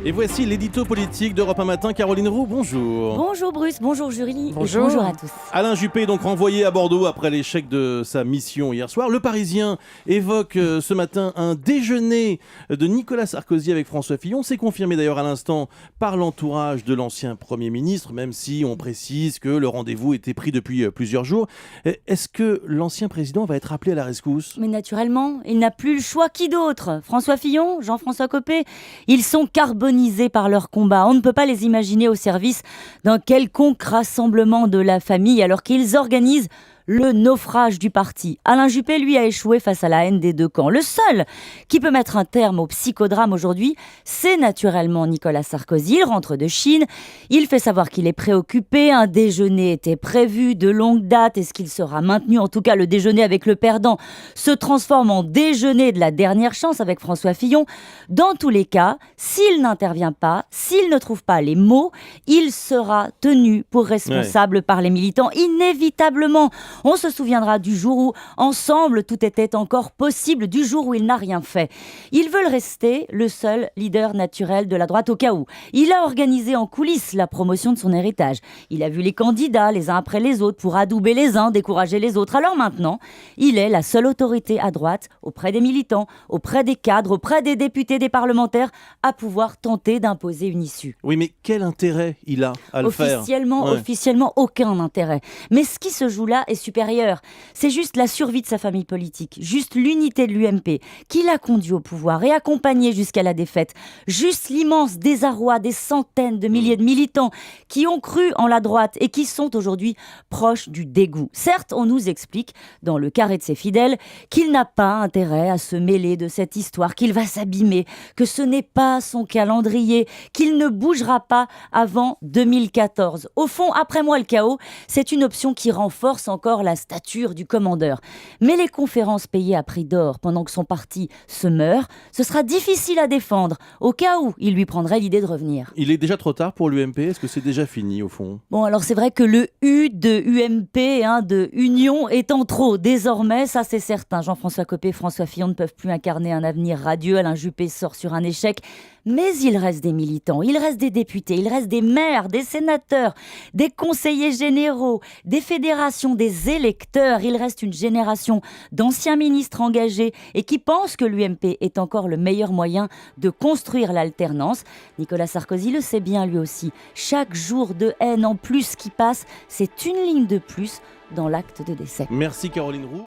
Et voici l'édito politique d'Europe 1 Matin. Caroline Roux, bonjour. Bonjour Bruce, bonjour Julie, Bonjour. et bonjour à tous. Alain Juppé est donc renvoyé à Bordeaux après l'échec de sa mission hier soir. Le Parisien évoque ce matin un déjeuner de Nicolas Sarkozy avec François Fillon. C'est confirmé d'ailleurs à l'instant par l'entourage de l'ancien Premier ministre, même si on précise que le rendez-vous était pris depuis plusieurs jours. Est-ce que l'ancien président va être appelé à la rescousse ? Mais naturellement, il n'a plus le choix. Qui d'autre ? François Fillon, Jean-François Copé, ils sont carbonisés par leur combat. On ne peut pas les imaginer au service d'un quelconque rassemblement de la famille alors qu'ils organisent le naufrage du parti. Alain Juppé, lui, a échoué face à la haine des deux camps. Le seul qui peut mettre un terme au psychodrame aujourd'hui, c'est naturellement Nicolas Sarkozy. Il rentre de Chine, il fait savoir qu'il est préoccupé, un déjeuner était prévu de longue date. Est-ce qu'il sera maintenu ? En tout cas, le déjeuner avec le perdant se transforme en déjeuner de la dernière chance avec François Fillon. Dans tous les cas, s'il n'intervient pas, s'il ne trouve pas les mots, il sera tenu pour responsable par les militants, inévitablement. On se souviendra du jour où, ensemble, tout était encore possible, du jour où il n'a rien fait. Ils veulent rester le seul leader naturel de la droite au cas où. Il a organisé en coulisses la promotion de son héritage. Il a vu les candidats les uns après les autres pour adouber les uns, décourager les autres. Alors maintenant, il est la seule autorité à droite auprès des militants, auprès des cadres, auprès des députés, des parlementaires, à pouvoir tenter d'imposer une issue. Oui, mais quel intérêt il a à le faire ? Officiellement, aucun intérêt. Mais ce qui se joue là est supérieur. C'est juste la survie de sa famille politique, juste l'unité de l'UMP qui l'a conduit au pouvoir et accompagné jusqu'à la défaite. Juste l'immense désarroi des centaines de milliers de militants qui ont cru en la droite et qui sont aujourd'hui proches du dégoût. Certes, on nous explique, dans le carré de ses fidèles, qu'il n'a pas intérêt à se mêler de cette histoire, qu'il va s'abîmer, que ce n'est pas son calendrier, qu'il ne bougera pas avant 2014. Au fond, après moi le chaos, c'est une option qui renforce encore la stature du commandeur. Mais les conférences payées à prix d'or pendant que son parti se meurt, ce sera difficile à défendre, au cas où il lui prendrait l'idée de revenir. Il est déjà trop tard pour l'UMP ? Est-ce que c'est déjà fini au fond ? Bon, alors c'est vrai que le U de UMP, de Union, est en trop désormais, ça c'est certain. Jean-François Copé et François Fillon ne peuvent plus incarner un avenir radieux. Alain Juppé sort sur un échec. Mais il reste des militants, il reste des députés, il reste des maires, des sénateurs, des conseillers généraux, des fédérations, des électeurs. Il reste une génération d'anciens ministres engagés et qui pensent que l'UMP est encore le meilleur moyen de construire l'alternance. Nicolas Sarkozy le sait bien lui aussi. Chaque jour de haine en plus qui passe, c'est une ligne de plus dans l'acte de décès. Merci Caroline Roux.